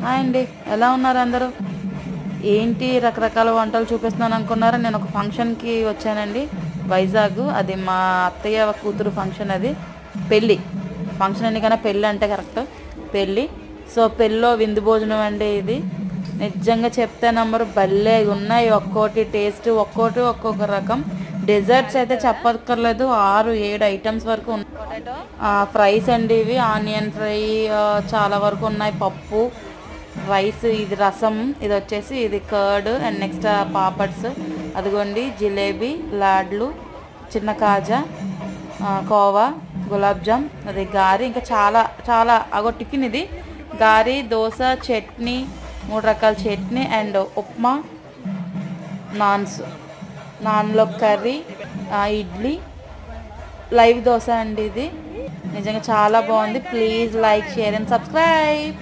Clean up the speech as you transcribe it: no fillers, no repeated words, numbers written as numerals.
Hi అండి, ఎలా ఉన్నారు అందరూ? ఏంటి రకరకాల వంటలు చూపిస్తున్నాను అనుకున్నారా? నేను ఒక ఫంక్షన్కి వచ్చానండి, వైజాగ్. అది మా అత్తయ్య కూతురు ఫంక్షన్. అది పెళ్ళి ఫంక్షన్ అని కన్నా పెళ్ళి అంటే కరెక్ట్, పెళ్ళి. సో పెళ్ళిలో విందు భోజనం అండి ఇది. నిజంగా చెప్తే నంబరు భలే ఉన్నాయి. ఒక్కోటి టేస్ట్, ఒక్కోటి ఒక్కొక్క రకం. డెజర్ట్స్ అయితే చెప్పక్కర్లేదు, 6-7 ఐటమ్స్ వరకు ఉన్నాయి. ఫ్రైస్ అండి ఇవి, ఆనియన్ ఫ్రై చాలా వరకు ఉన్నాయి. పప్పు, రైస్, ఇది రసం, ఇది వచ్చేసి ఇది కర్డ్, అండ్ నెక్స్ట్ పాపడ్స్, అదిగోండి జిలేబీ, లాడ్లు, చిన్న కాజా, కోవా, గులాబ్ జామ్, అది గారి, ఇంకా చాలా చాలా. అగో టిఫిన్ ఇది, గారి, దోశ, చట్నీ, 3 రకాల చట్నీ, అండ్ ఉప్మా, నాన్లో కర్రీ, ఇడ్లీ, లైవ్ దోశ అండి ఇది. నిజంగా చాలా బాగుంది. Please like, share and subscribe.